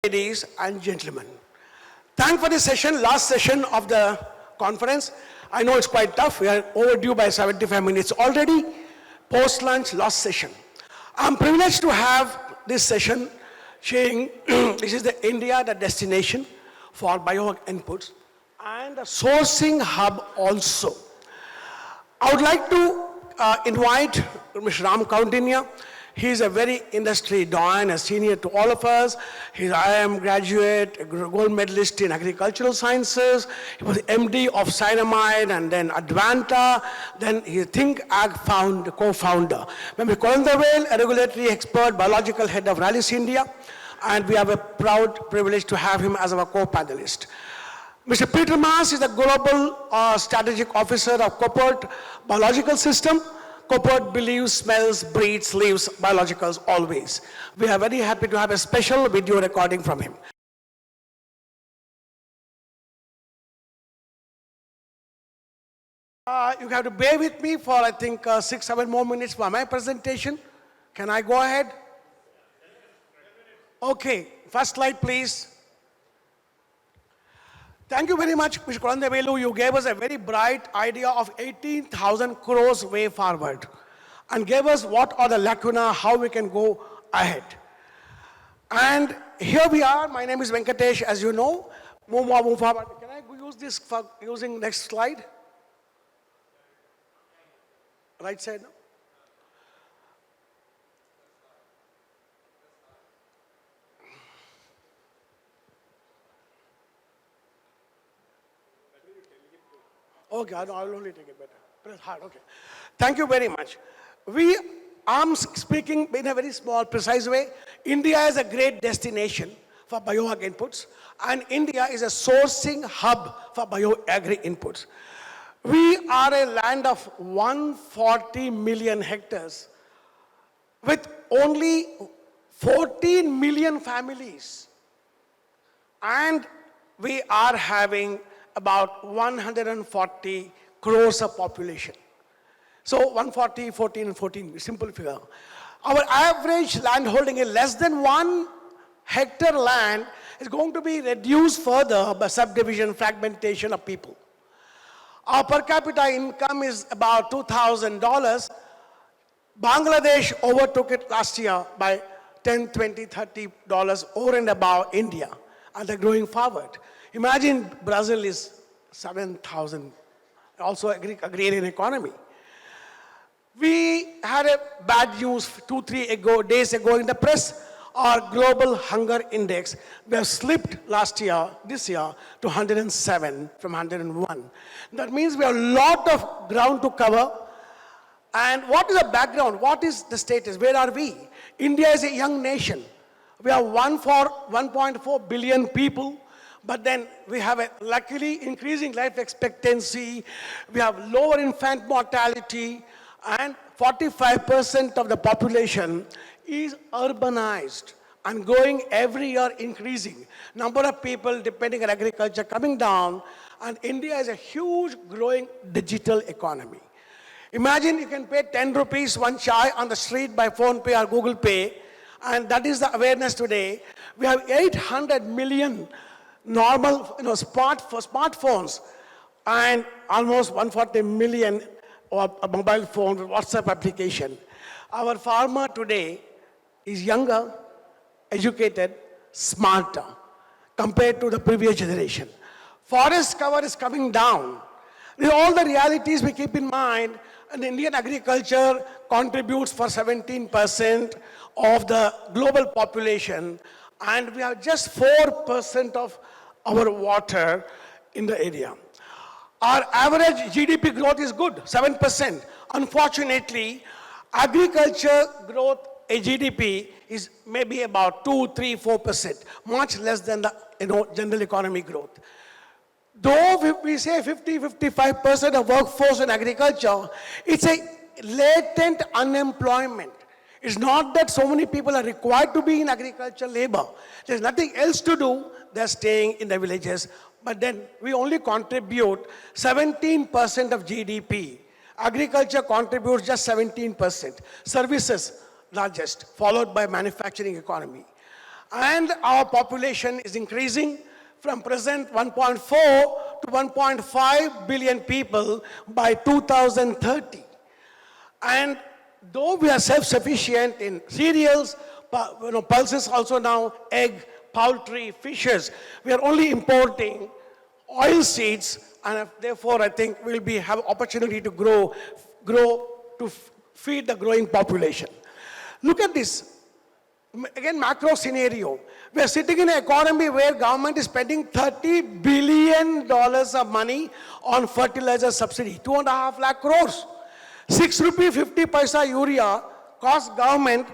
Ladies and gentlemen, thanks for this session, last session of the conference. I know it's quite tough. We are overdue by 75 minutes already. Post-lunch, last session. I'm privileged to have this session sharing this is the India, the destination for Bio-Inputs and a sourcing hub also. I would like to invite Mr. Ram Kaundinya. He is a very industry doyen, a senior to all of us. He's an IIM graduate, a gold medalist in agricultural sciences. He was MD of Cyanamide and then Advanta. Then he Think Ag co-founder. Mr. Kolandavel, a regulatory expert, biological head of Rallis India. And we have a proud privilege to have him as our co-panelist. Mr. Peter Maas is the Global Strategic Officer of Coopert Biological System. Coopert believes, smells, breathes, lives, biologicals always. We are very happy to have a special video recording from him. You have to bear with me for, I think, 6-7 more minutes for my presentation. Can I go ahead? Okay, first slide, please. Thank you very much, Mr. Kolandavelu. You gave us a very bright idea of 18,000 crores way forward and gave us what are the lacuna, how we can go ahead. And here we are. My name is Venkatesh, as you know. Can I use this for using next slide? Right side now. Okay, I'll only take it better. Press hard, okay. Thank you very much. I'm speaking in a very small, precise way. India is a great destination for BioAg inputs, and India is a sourcing hub for BioAgri inputs. We are a land of 140 million hectares with only 14 million families. And we are having about 140 crores of population. So 140, 14, and 14, simple figure. Our average land holding in less than 1 hectare land is going to be reduced further by subdivision, fragmentation of people. Our per capita income is about $2,000. Bangladesh overtook it last year by $10, $20, $30 over and above India, and they're growing forward. Imagine Brazil is 7,000, also agrarian economy. We had a bad news 2-3 days ago in the press. Our global hunger index, we have slipped this year to 107 from 101. That means we have a lot of ground to cover. And what is the background? What is the status? Where are we? India is a young nation. We have 1.4 billion people, but then we have a luckily increasing life expectancy. We have lower infant mortality, and 45% of the population is urbanized and growing every year, increasing. Number of people depending on agriculture coming down, and India is a huge growing digital economy. Imagine you can pay 10 rupees one chai on the street by Phone Pay or Google Pay, and that is the awareness today. We have 800 million normal smartphones and almost 140 million mobile phone WhatsApp application. Our farmer today is younger, educated, smarter compared to the previous generation. Forest cover is coming down. With all the realities we keep in mind, and Indian agriculture contributes for 17% of the global population, and we have just 4% of our water in the area. Our average GDP growth is good, 7%. Unfortunately, agriculture growth, a GDP, is maybe about 2, 3, 4%, much less than the general economy growth. Though we say 50-55% of workforce in agriculture, it's a latent unemployment. It's not that so many people are required to be in agricultural labor. There's nothing else to do. They're staying in the villages. But then we only contribute 17% of GDP. Agriculture contributes just 17%. Services, largest, followed by manufacturing economy. And our population is increasing from present 1.4 to 1.5 billion people by 2030. And though we are self-sufficient in cereals, pulses also now, egg, poultry, fishes, we are only importing oil seeds, and therefore I think we'll have opportunity to grow to feed the growing population. Look at this. Again, macro scenario. We are sitting in an economy where government is spending $30 billion of money on fertilizer subsidy, 2.5 lakh crores. 6 rupee 50 paisa urea costs government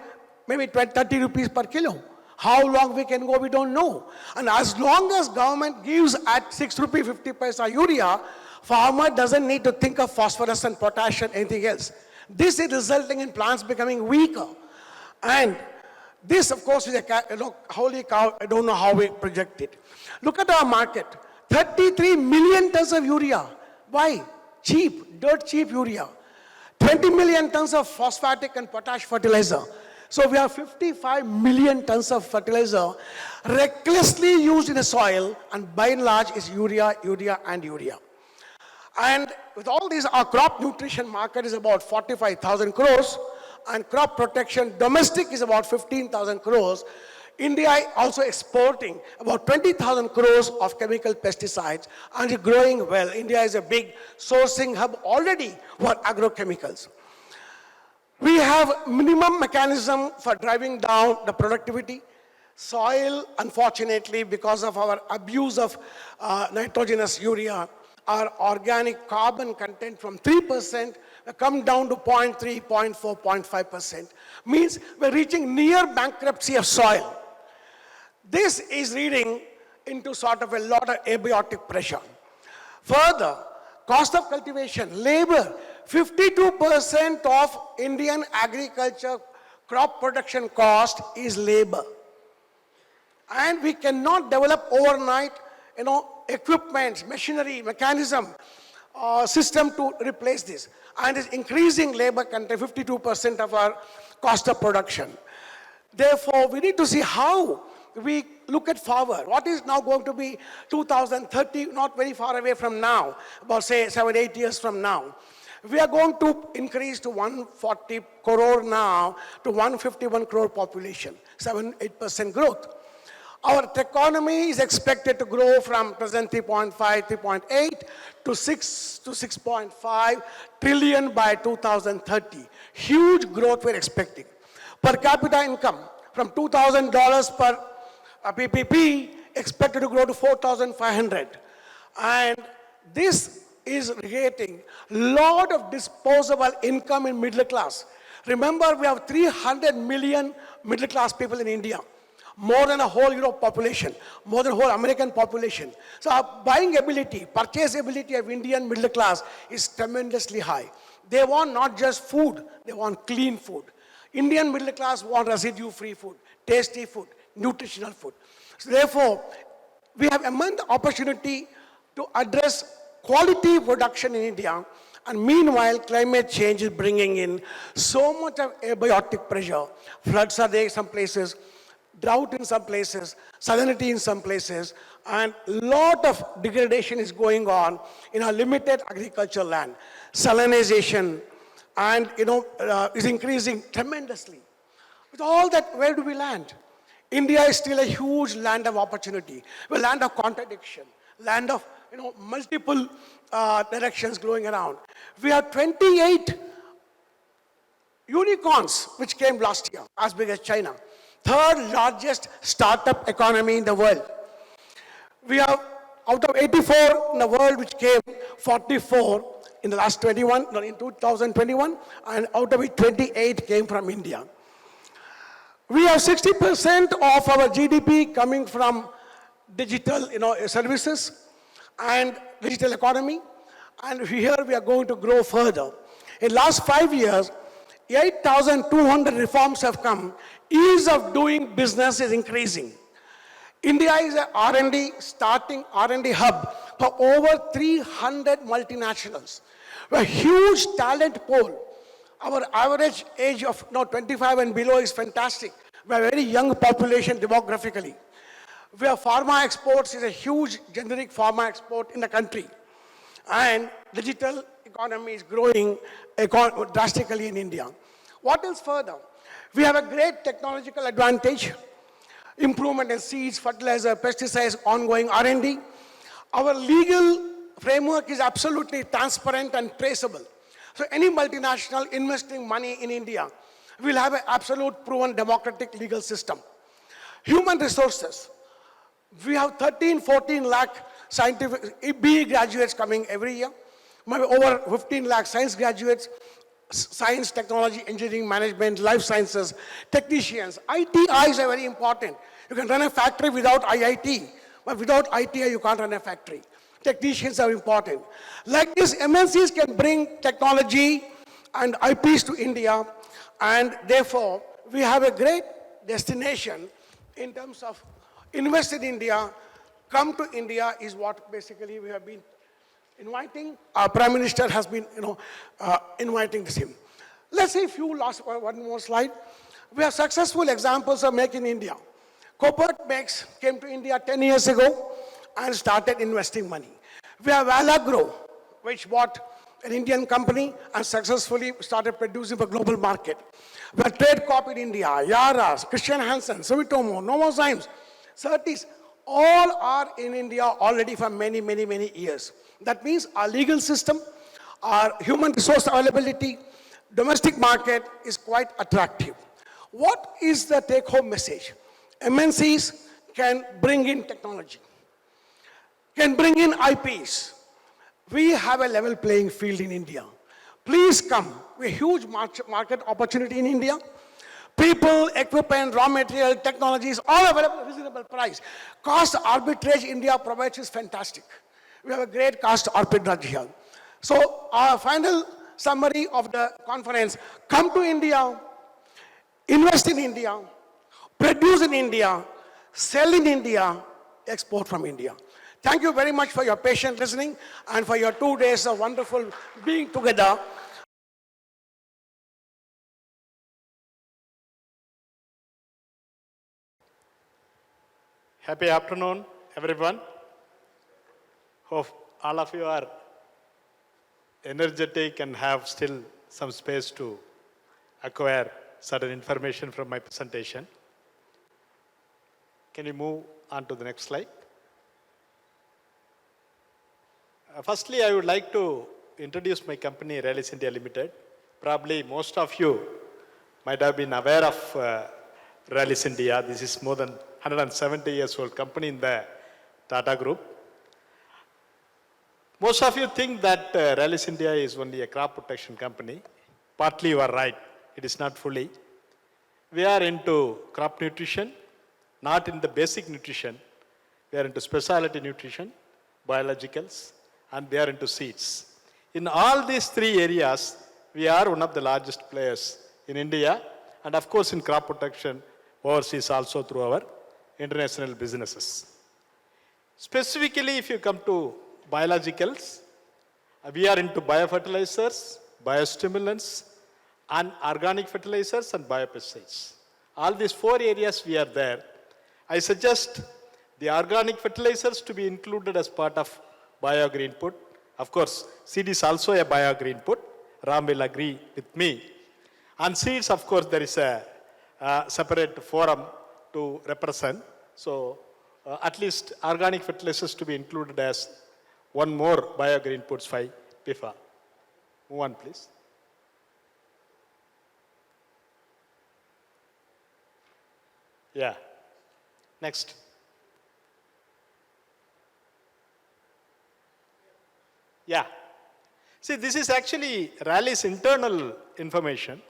maybe 30 rupees per kilo. How long we can go, we don't know. And as long as government gives at 6 rupee 50 paisa urea, farmer doesn't need to think of phosphorus and potash and anything else. This is resulting in plants becoming weaker. And this, of course, is a holy cow. I don't know how we project it. Look at our market. 33 million tons of urea. Why? Cheap, dirt cheap urea. 20 million tons of phosphatic and potash fertilizer. So we have 55 million tons of fertilizer recklessly used in the soil, and by and large is urea, and urea. And with all these, our crop nutrition market is about 45,000 crores, and crop protection domestic is about 15,000 crores. India also exporting about 20,000 crores of chemical pesticides, and is growing well. India is a big sourcing hub already for agrochemicals. We have minimum mechanism for driving down the productivity. Soil, unfortunately, because of our abuse of nitrogenous urea our organic carbon content from 3% come down to 0.3, 0.4, 0.5%. Means we're reaching near bankruptcy of soil. This is leading into sort of a lot of abiotic pressure. Further, cost of cultivation, labor, 52% of Indian agriculture crop production cost is labor. And we cannot develop overnight, equipment, machinery, mechanism, system to replace this. And it's increasing labor content, 52% of our cost of production. Therefore, we need to see how we look at forward. What is now going to be 2030, not very far away from now, about say 7-8 years from now. We are going to increase to 140 crore now to 151 crore population, 7-8% growth. Our economy is expected to grow from present 3.5, 3.8 to 6 to 6.5 trillion by 2030. Huge growth we're expecting. Per capita income from $2,000 per PPP expected to grow to 4,500. And this is creating a lot of disposable income in middle class. Remember, we have 300 million middle class people in India. More than a whole Europe population, more than a whole American population. So our buying ability, purchase ability of Indian middle class is tremendously high. They want not just food, they want clean food. Indian middle class want residue-free food, tasty food, nutritional food. So therefore, we have immense opportunity to address quality production in India, and meanwhile, climate change is bringing in so much of abiotic pressure. Floods are there in some places, drought in some places, salinity in some places, and lot of degradation is going on in our limited agricultural land. Salinization and is increasing tremendously. With all that, where do we land? India is still a huge land of opportunity, a land of contradiction, land of multiple directions going around. We have 28 unicorns which came last year, as big as China. Third largest startup economy in the world. We have, out of 84 in the world, which came 44 in the last 2021, and out of it 28 came from India. We have 60% of our GDP coming from digital services and digital economy, and here we are going to grow further. In last 5 years, 8,200 reforms have come. Ease of doing business is increasing. India is an starting R&D hub for over 300 multinationals. We have a huge talent pool. Our average age of 25 and below is fantastic. We have a very young population demographically. We have pharma exports, is a huge generic pharma export in the country. And digital economy is growing drastically in India. What else further? We have a great technological advantage, improvement in seeds, fertilizer, pesticides, ongoing R&D. Our legal framework is absolutely transparent and traceable. So any multinational investing money in India will have an absolute proven democratic legal system. Human resources. We have 13-14 lakh scientific BE graduates coming every year. Maybe over 15 lakh science graduates, science, technology, engineering, management, life sciences, technicians. ITIs are very important. You can run a factory without IIT, but without ITI you can't run a factory. Technicians are important. Like this, MNCs can bring technology and IPs to India, and therefore we have a great destination in terms of invest in India, come to India is what basically we have been inviting. Our Prime Minister has been inviting the same. Let's say one more slide. We have successful examples of Make in India. Copert Makes came to India 10 years ago and started investing money. We have BioAgri, which bought an Indian company and successfully started producing for global market. We have Trade Corp in India, Yaras, Christian Hansen, Sumitomo, Novozymes, Certis, all are in India already for many, many, many years. That means our legal system, our human resource availability, domestic market is quite attractive. What is the take-home message? MNCs can bring in technology, can bring in IPs, We have a level playing field in India. Please come. We have a huge market opportunity in India. People, equipment, raw material, technologies, all available at reasonable price. Cost arbitrage India provides is fantastic. We have a great cost arbitrage here. So our final summary of the conference, come to India, invest in India, produce in India, sell in India, export from India. Thank you very much for your patient listening and for your 2 days of wonderful being together. Happy afternoon, everyone. Hope all of you are energetic and have still some space to acquire certain information from my presentation. Can you move on to the next slide? Firstly, I would like to introduce my company, Rallis India Limited. Probably most of you might have been aware of Rallis India. This is more than 170 years old company in the Tata Group. Most of you think that Rallis India is only a crop protection company. Partly you are right. It is not fully. We are into crop nutrition, not in the basic nutrition. We are into specialty nutrition, biologicals, and we are into seeds. In all these three areas, we are one of the largest players in India, and of course in crop protection, overseas also through our international businesses. Specifically, if you come to biologicals, we are into biofertilizers, biostimulants, and organic fertilizers and biopesticides. All these four areas we are there. I suggest the organic fertilizers to be included as part of BioAgri input. Of course, seed is also a BioAgri input. Ram will agree with me. And seeds, of course, there is a separate forum to represent. So, at least organic fertilizers to be included as one more BioAgri inputs by BIPA. Move on, please. Yeah. Next. Yeah. See, this is actually Rallis' internal information.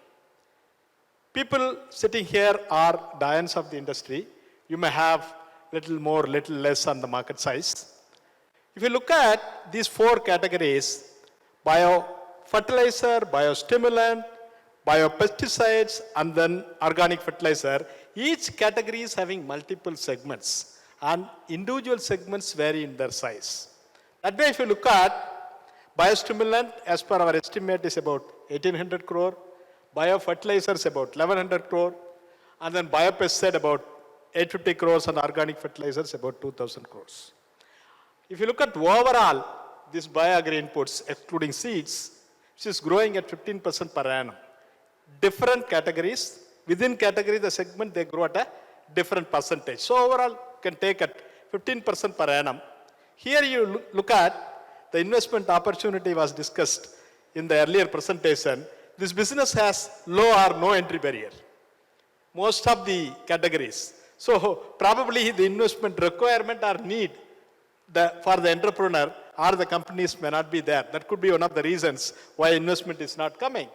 People sitting here are giants of the industry. You may have little more, little less on the market size. If you look at these four categories, biofertilizer, biostimulant, biopesticides, and then organic fertilizer, each category is having multiple segments, and individual segments vary in their size. That way, if you look at biostimulant, as per our estimate, is about 1,800 crore, biofertilizers about 1,100 crore, and then biopesticide about 850 crores, and organic fertilizers about 2,000 crores. If you look at overall, this BioAgri inputs, excluding seeds, which is growing at 15% per annum. Different categories, within category, the segment, they grow at a different percentage. So overall, can take at 15% per annum. Here you look at the investment opportunity was discussed in the earlier presentation. This business has low or no entry barrier. Most of the categories. So probably the investment requirement or need for the entrepreneur or the companies may not be there. That could be one of the reasons why investment is not coming.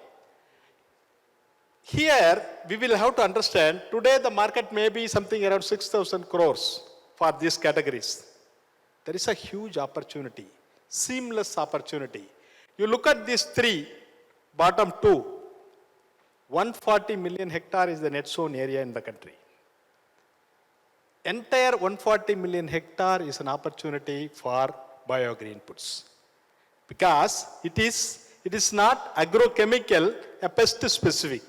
Here, we will have to understand, today the market may be something around 6,000 crores for these categories. There is a huge opportunity, seamless opportunity. You look at these three, bottom two, 140 million hectare is the net sown area in the country. Entire 140 million hectare is an opportunity for BioAgri inputs. Because it is not agrochemical, a pest specific,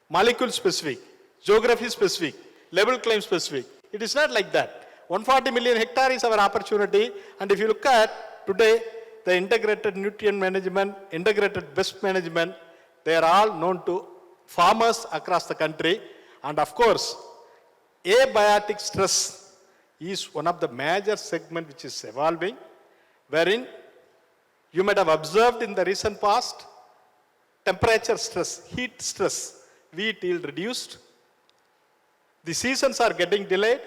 molecule specific, geography specific, level claim specific. It is not like that. 140 million hectare is our opportunity, and if you look at today, the integrated nutrient management, integrated pest management, they are all known to farmers across the country. And of course, abiotic stress is one of the major segments which is evolving, wherein you might have observed in the recent past, temperature stress, heat stress, wheat yield reduced, the seasons are getting delayed,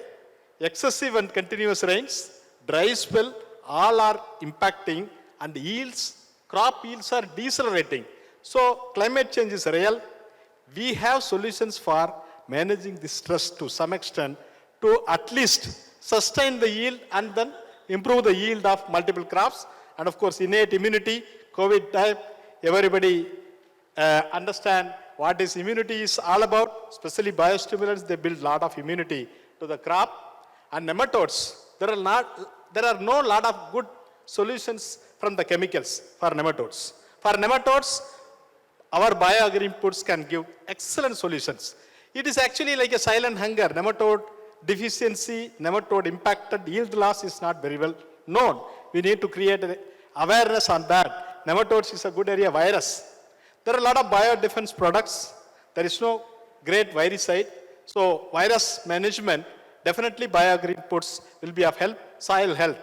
excessive and continuous rains, dry spell, all are impacting, and crop yields are decelerating. So climate change is real. We have solutions for managing this stress to some extent to at least sustain the yield and then improve the yield of multiple crops. And of course, innate immunity, COVID time, everybody understand what is immunity is all about, especially biostimulants, they build lot of immunity to the crop. And nematodes, there are no lot of good solutions from the chemicals for nematodes. For nematodes, our BioAgri inputs can give excellent solutions. It is actually like a silent hunger. Nematode deficiency, nematode impacted yield loss is not very well known. We need to create awareness on that. Nematodes is a good area. Virus. There are a lot of biodefense products. There is no great viricide. So virus management, definitely BioAgri inputs will be of help. Soil health.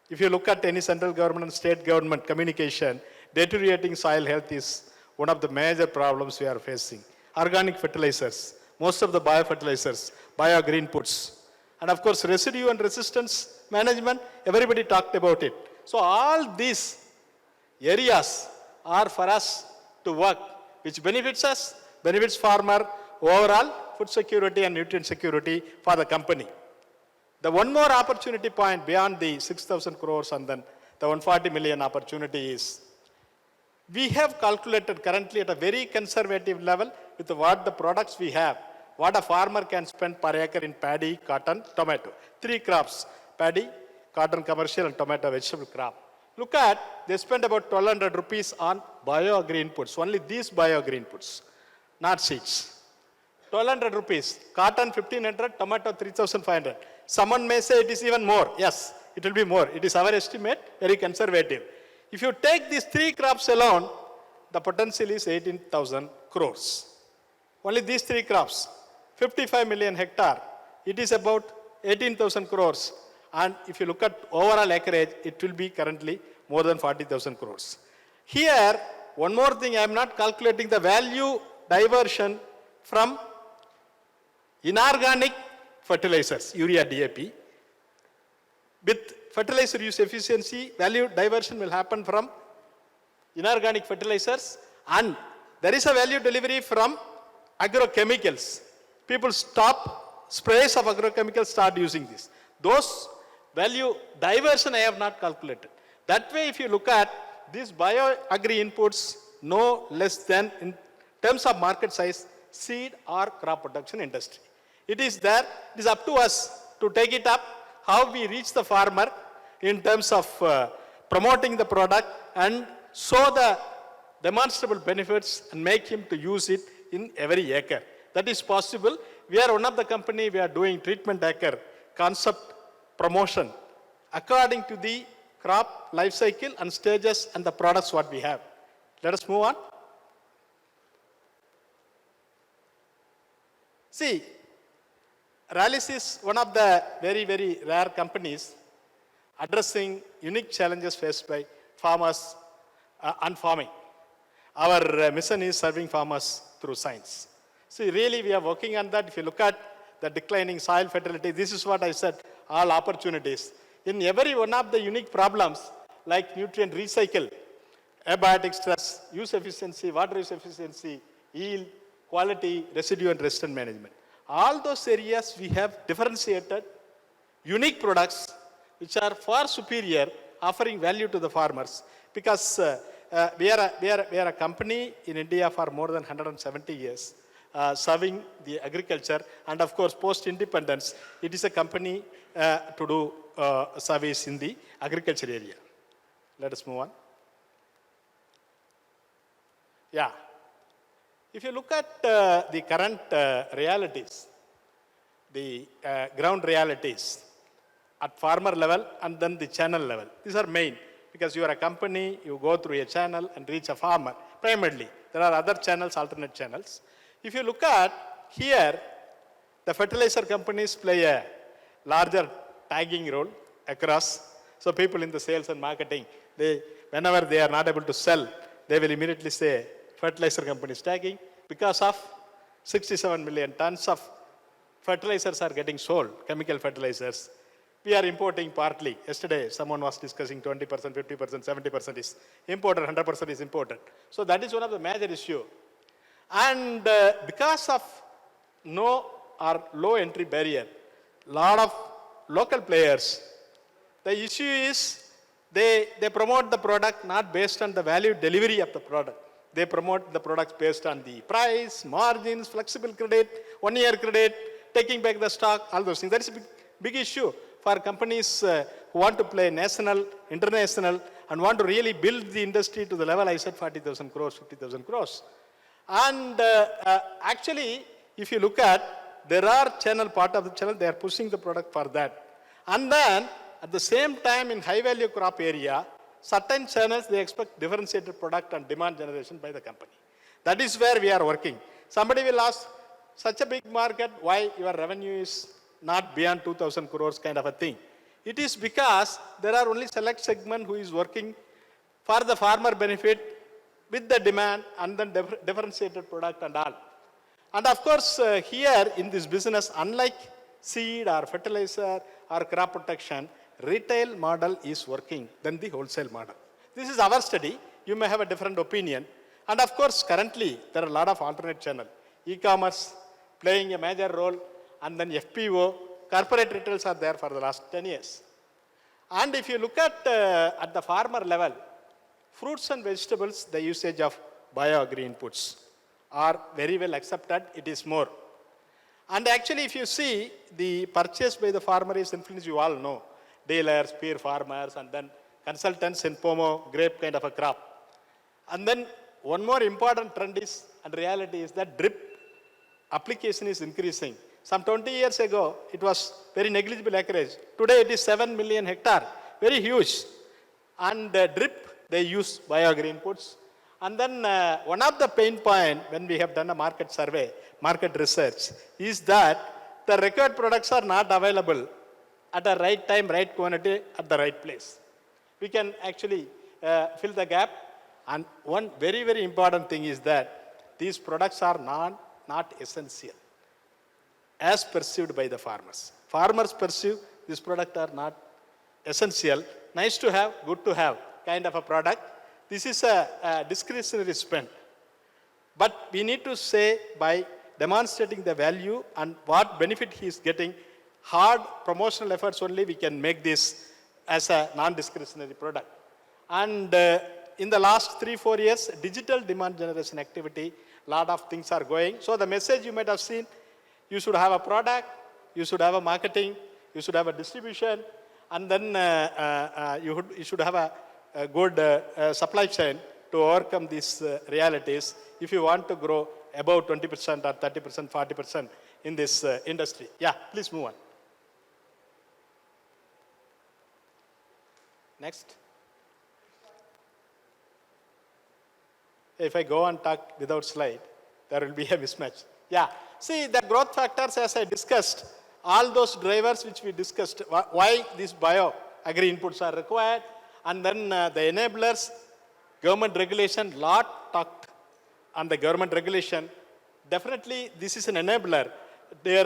If you look at any central government and state government communication, deteriorating soil health is one of the major problems we are facing. Organic fertilizers, most of the biofertilizers, BioAgri inputs. And of course, residue and resistance management, everybody talked about it. So all these areas are for us to work, which benefits us, benefits farmer, overall food security and nutrient security for the company. The one more opportunity point beyond the 6,000 crores and then the 140 million opportunity is, we have calculated currently at a very conservative level with what the products we have, what a farmer can spend per acre in paddy, cotton, tomato. 3 crops, paddy, cotton commercial and tomato vegetable crop. Look at, they spend about 1,200 rupees on BioAgri inputs, only these BioAgri inputs, not seeds. 1,200 rupees, cotton 1,500, tomato 3,500. Someone may say it is even more. Yes, it will be more. It is our estimate, very conservative. If you take these 3 crops alone, the potential is 18,000 crores. Only these 3 crops, 55 million hectare, it is about 18,000 crores. And if you look at overall acreage, it will be currently more than 40,000 crores. Here, one more thing, I am not calculating the value diversion from inorganic fertilizers, urea, DAP. With fertilizer use efficiency, value diversion will happen from inorganic fertilizers, and there is a value delivery from agrochemicals. People stop sprays of agrochemicals, start using this. Those value diversion I have not calculated. That way, if you look at these BioAgri inputs, no less than in terms of market size, seed or crop production industry. It is there, it is up to us to take it up, how we reach the farmer in terms of promoting the product and show the demonstrable benefits and make him to use it in every acre. That is possible. We are one of the company, we are doing treatment acre concept promotion according to the crop life cycle and stages and the products what we have. Let us move on. See, Rallis is one of the very, very rare companies addressing unique challenges faced by farmers and farming. Our mission is serving farmers through science. See, really we are working on that. If you look at the declining soil fertility, this is what I said, all opportunities. In every one of the unique problems, like nutrient recycle, abiotic stress, use efficiency, water use efficiency, yield, quality, residue and resistant management. All those areas we have differentiated unique products which are far superior, offering value to the farmers, because we are a company in India for more than 170 years, serving the agriculture, and of course post-independence, it is a company to do service in the agriculture area. Let us move on. Yeah. If you look at the current realities, the ground realities at farmer level and then the channel level, these are main, because you are a company, you go through a channel and reach a farmer, primarily. There are other channels, alternate channels. If you look at here, the fertilizer companies play a larger tagging role across. So people in the sales and marketing, whenever they are not able to sell, they will immediately say, fertilizer companies tagging, because of 67 million tons of fertilizers are getting sold, chemical fertilizers. We are importing partly. Yesterday, someone was discussing 20%, 50%, 70% is imported, 100% is imported. So that is one of the major issue. And because of no or low entry barrier, lot of local players, the issue is they promote the product not based on the value delivery of the product. They promote the products based on the price, margins, flexible credit, 1 year credit, taking back the stock, all those things. That is a big issue for companies who want to play national, international, and want to really build the industry to the level I said 40,000 crores, 50,000 crores. And actually, if you look at, there are part of the channel, they are pushing the product for that. And then, at the same time, in high value crop area, certain channels, they expect differentiated product and demand generation by the company. That is where we are working. Somebody will ask, such a big market, why your revenue is not beyond 2,000 crores kind of a thing. It is because there are only select segment who is working for the farmer benefit with the demand and then differentiated product and all. And of course, here in this business, unlike seed or fertilizer or crop protection, retail model is working than the wholesale model. This is our study. You may have a different opinion. And of course, currently, there are a lot of alternate channels. E-commerce playing a major role, and then FPO, corporate retails are there for the last 10 years. And if you look at the farmer level, fruits and vegetables, the usage of BioAgri inputs are very well accepted. It is more. And actually, if you see, the purchase by the farmer is influenced, you all know. Dealers, peer farmers, and then consultants in pomo, grape kind of a crop. And then one more important trend is, and reality is that drip application is increasing. Some 20 years ago, it was very negligible acreage. Today, it is 7 million hectare, very huge. And drip, they use BioAgri inputs. And then one of the pain point when we have done a market survey, market research, is that the required products are not available at the right time, right quantity, at the right place. We can actually fill the gap. And one very, very important thing is that these products are not essential as perceived by the farmers. Farmers perceive this product are not essential, nice to have, good to have kind of a product. This is a discretionary spend. But we need to say by demonstrating the value and what benefit he is getting, hard promotional efforts only we can make this as a non-discretionary product. And in the last 3-4 years, digital demand generation activity, lot of things are going. So the message you might have seen, you should have a product, you should have a marketing, you should have a distribution, and then you should have a good supply chain to overcome these realities if you want to grow above 20% or 30%, 40% in this industry. Yeah, please move on. Next. If I go and talk without slide, there will be a mismatch. Yeah, see the growth factors as I discussed, all those drivers which we discussed, why these BioAgri inputs are required, and then the enablers, government regulation, lot talked on the government regulation. Definitely this is an enabler. There,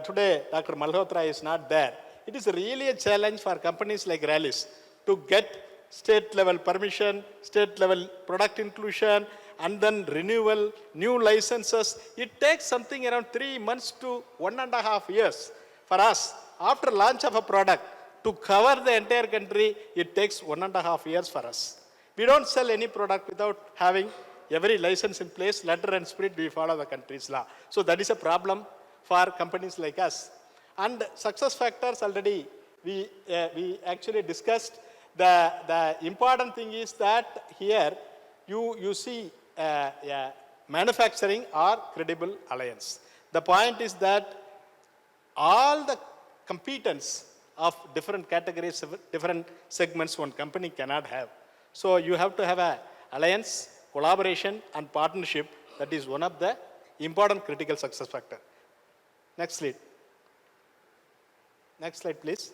today Dr. Malhotra is not there. It is really a challenge for companies like Rallis to get state level permission, state level product inclusion, and then renewal, new licenses. It takes something around 3 months to 1.5 years for us. After launch of a product, to cover the entire country, it takes 1.5 years for us. We don't sell any product without having every license in place, letter and spirit, we follow the country's law. So that is a problem for companies like us. And success factors already we actually discussed. The important thing is that here you see manufacturing or credible alliance. The point is that all the competence of different categories, different segments one company cannot have. So you have to have an alliance, collaboration and partnership. That is one of the important critical success factor. Next slide. Next slide, please.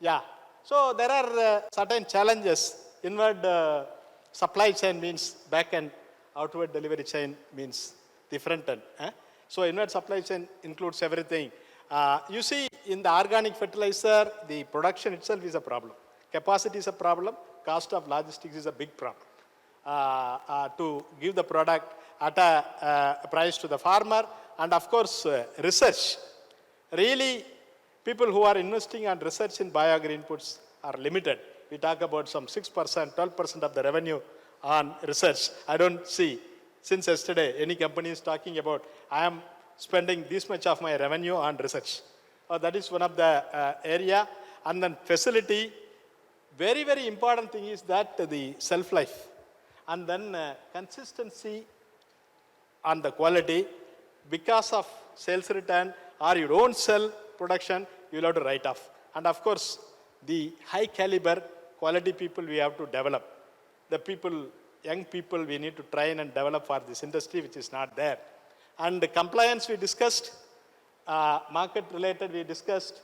Yeah. So there are certain challenges. Inward supply chain means back end, outward delivery chain means the front end. So inward supply chain includes everything. You see, in the organic fertilizer, the production itself is a problem. Capacity is a problem. Cost of logistics is a big problem. To give the product at a price to the farmer, and of course, research. Really, people who are investing on research in BioAgri inputs are limited. We talk about some 6%, 12% of the revenue on research. I don't see, since yesterday, any company is talking about, I am spending this much of my revenue on research. That is one of the area. And then facility, very, very important thing is that the self-life. And then consistency on the quality. Because of sales return or you don't sell production, you will have to write off. And of course, the high caliber quality people we have to develop. The people, young people, we need to train and develop for this industry, which is not there. And the compliance we discussed, market related we discussed,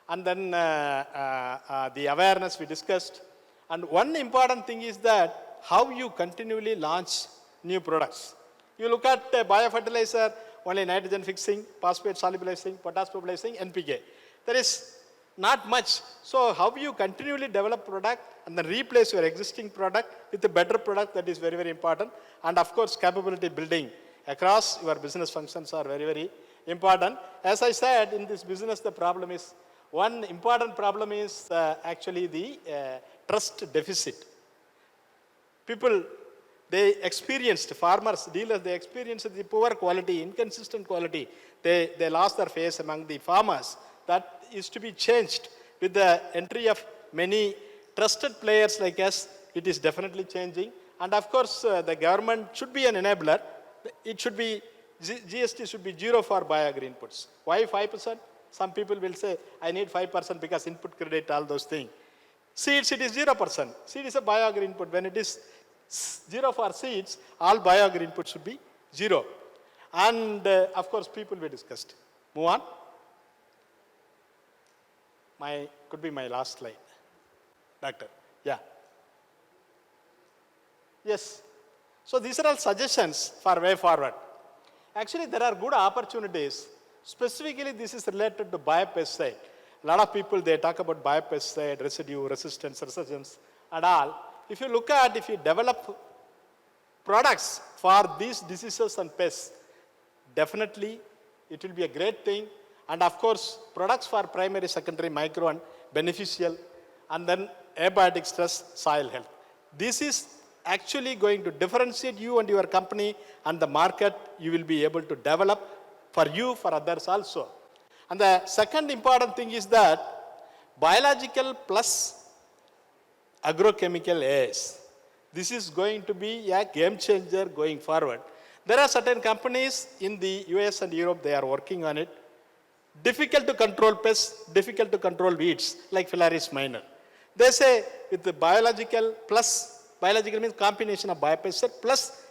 and then the awareness we discussed. And one important thing is that how you continually launch new products. You look at biofertilizer, only nitrogen fixing, phosphate solubilizing, potash mobilizing, NPK. There is not much. So how you continually develop product and then replace your existing product with a better product, that is very, very important. And of course, capability building across your business functions are very, very important. As I said, in this business, the problem is, one important problem is actually the trust deficit. People, they experienced, farmers, dealers, they experienced the poor quality, inconsistent quality. They lost their face among the farmers. That is to be changed with the entry of many trusted players like us. It is definitely changing. And of course, the government should be an enabler. It should be, GST should be zero for BioAgri inputs. Why 5%? Some people will say, I need 5% because input credit, all those things. Seeds, it is 0%. Seed is a BioAgri input. When it is zero for seeds, all BioAgri inputs should be zero. And of course, people we discussed. Move on. Could be my last slide. Doctor, yeah. Yes. So these are all suggestions for way forward. Actually, there are good opportunities. Specifically, this is related to biopesticide. A lot of people, they talk about biopesticide, residue, resistance, and all. If you look at, if you develop products for these diseases and pests, definitely it will be a great thing. And of course, products for primary, secondary, micro, and beneficial, and then abiotic stress, soil health. This is actually going to differentiate you and your company and the market you will be able to develop for you, for others also. And the second important thing is that biological plus agrochemical AS. This is going to be a game changer going forward. There are certain companies in the US and Europe, they are working on it. Difficult to control pests, difficult to control weeds, like Filaris minor. They say with the biological plus, biological means combination of biopesticide plus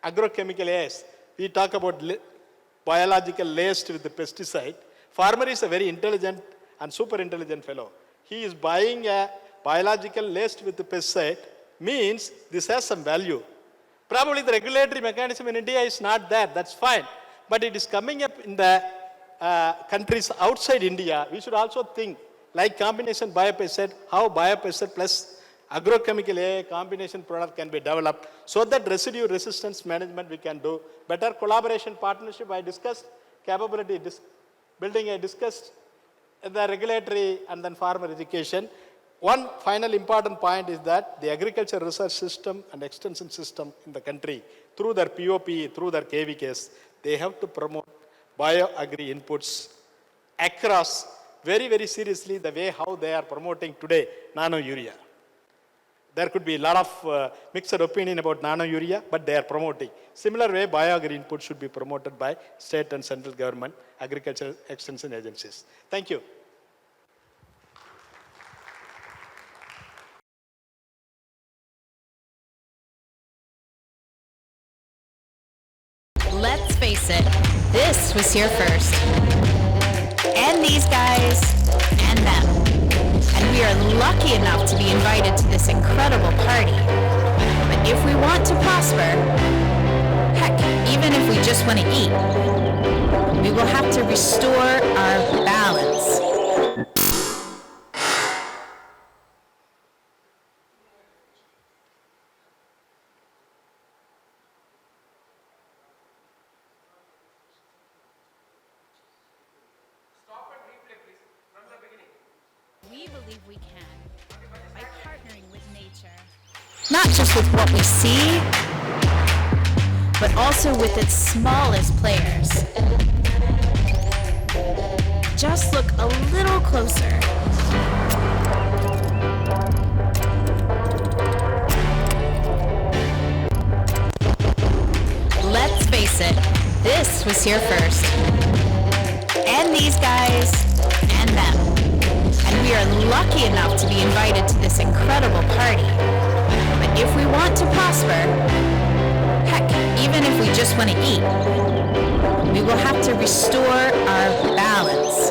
agrochemical AS. We talk about biological laced with the pesticide. Farmer is a very intelligent and super intelligent fellow. He is buying a biological laced with the pesticide, means this has some value. Probably the regulatory mechanism in India is not there, that's fine. But it is coming up in the countries outside India. We should also think like combination biopesticide, how biopesticide plus agrochemical A combination product can be developed so that residue resistance management we can do. Better collaboration partnership I discussed, capability building I discussed, the regulatory and then farmer education. One final important point is that the agriculture research system and extension system in the country, through their POP, through their KVKs, they have to promote BioAgri inputs across very, very seriously the way how they are promoting today nano urea. There could be a lot of mixed opinion about nano urea, but they are promoting. Similar way, BioAgri input should be promoted by state and central government, agricultural extension agencies. Thank you. Let's face it, this was here first. And these guys, and them. And we are lucky enough to be invited to this incredible party. But if we want to prosper, heck, even if we just want to eat, we will have to restore our balance. We believe we can by partnering with nature. Not just with what we see, but also with its smallest players. Just look a little closer. Let's face it, this was here first. And these guys, and them. And we are lucky enough to be invited to this incredible party. But if we want to prosper, heck, even if we just want to eat, we will have to restore our balance.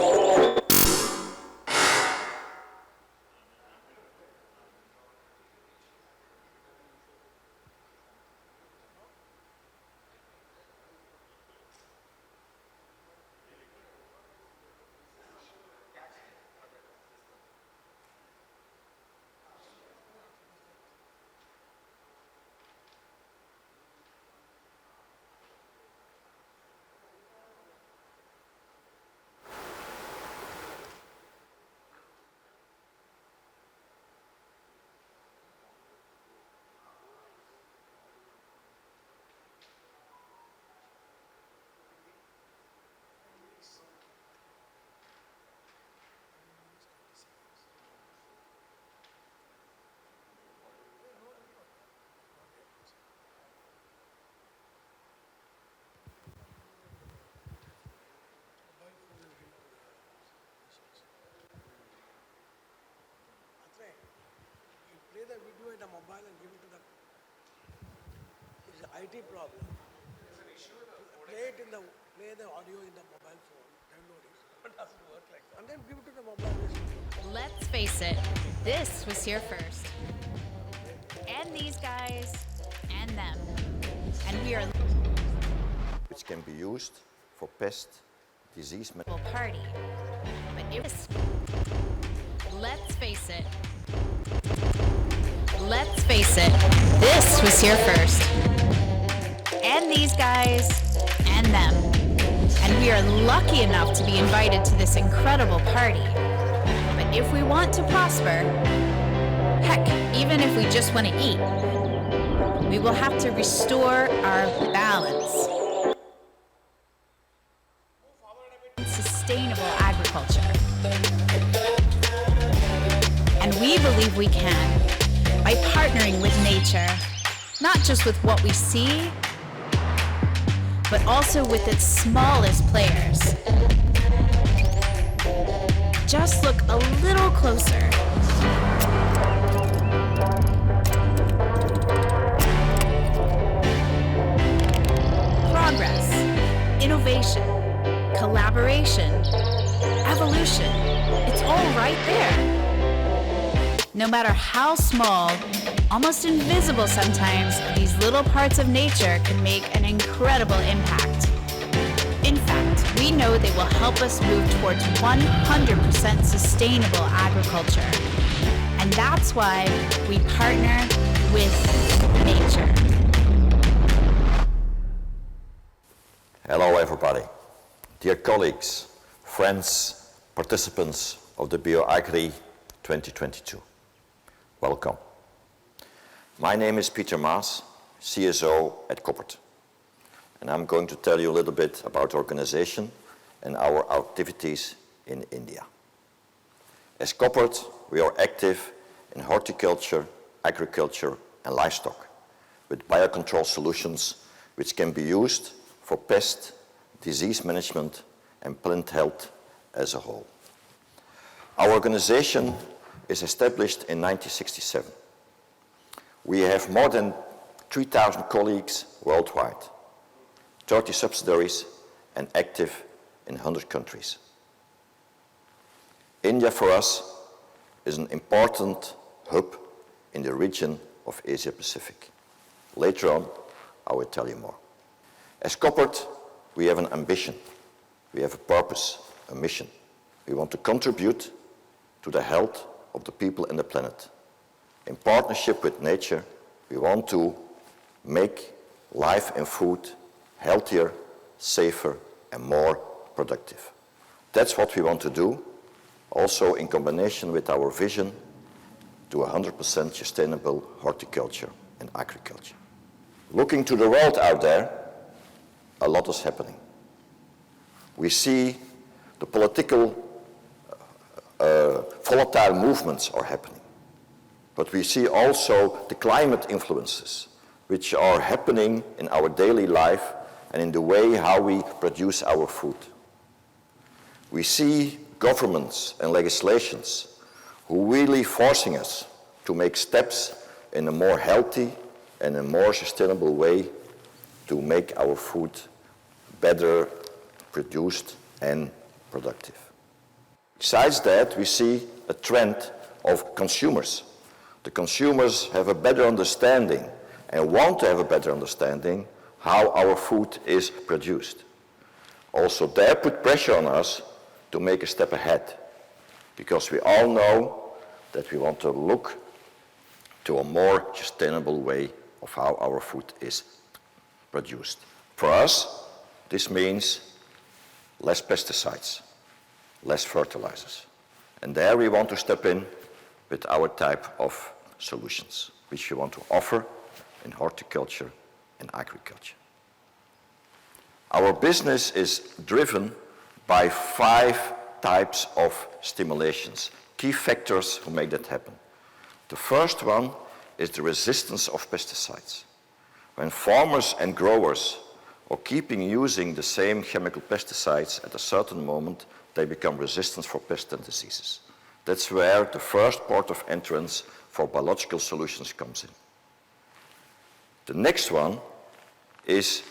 Play the video in the mobile and give it to the. It's an IT problem. Play the audio in the mobile phone. Download it. It doesn't work like that. And then give it to the mobile. Let's face it, this was here first. And these guys, and them. And we are which can be used for pest, disease management. party. But it was. Let's face it. Let's face it, this was here first. And these guys, and them. And we are lucky enough to be invited to this incredible party. But if we want to prosper, heck, even if we just want to eat, we will have to restore our balance. Sustainable agriculture. And we believe we can by partnering with nature, not just with what we see, but also with its smallest players. Just look a little closer. Progress, innovation, collaboration, evolution, it's all right there. No matter how small, almost invisible sometimes, these little parts of nature can make an incredible impact. In fact, we know they will help us move towards 100% sustainable agriculture. And that's why we partner with nature. Hello everybody. Dear colleagues, friends, participants of the BioAgri 2022. Welcome. My name is Peter Maas, CSO at Koppert. And I'm going to tell you a little bit about the organization and our activities in India. As Koppert, we are active in horticulture, agriculture and livestock with biocontrol solutions which can be used for pest, disease management and plant health as a whole. Our organization is established in 1967. We have more than 3,000 colleagues worldwide, 30 subsidiaries and active in 100 countries. India for us is an important hub in the region of Asia Pacific. Later on, I will tell you more. As Koppert, we have an ambition, we have a purpose, a mission. We want to contribute to the health of the people and the planet. In partnership with nature, we want to make life and food healthier, safer, and more productive. That's what we want to do, also in combination with our vision to 100% sustainable horticulture and agriculture. Looking to the world out there, a lot is happening. We see the political volatile movements are happening. But we see also the climate influences, which are happening in our daily life and in the way how we produce our food. We see governments and legislations who really forcing us to make steps in a more healthy and a more sustainable way to make our food better produced and productive. Besides that, we see a trend of consumers. The consumers have a better understanding and want to have a better understanding how our food is produced. Also, they put pressure on us to make a step ahead, because we all know that we want to look to a more sustainable way of how our food is produced. For us, this means less pesticides, less fertilizers. And there we want to step in with our type of solutions, which we want to offer in horticulture and agriculture. Our business is driven by 5 types of stimulations, key factors who make that happen. The first one is the resistance of pesticides. When farmers and growers are keeping using the same chemical pesticides, at a certain moment they become resistant for pests and diseases. That's where the first port of entrance for biological solutions comes in. The next one is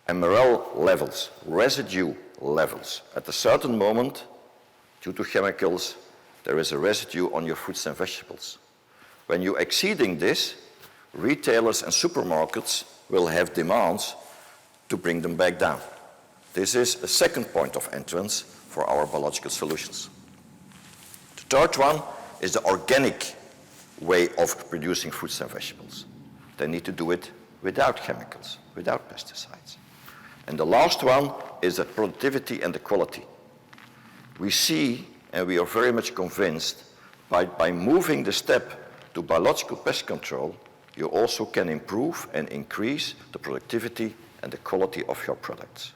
MRL levels, residue levels. At a certain moment, due to chemicals, there is a residue on your fruits and vegetables. When you're exceeding this, retailers and supermarkets will have demands to bring them back down. This is a second point of entrance for our biological solutions. The third one is the organic way of producing fruits and vegetables. They need to do it without chemicals, without pesticides. And the last one is the productivity and the quality. We see, and we are very much convinced, by moving the step to biological pest control, you also can improve and increase the productivity and the quality of your products.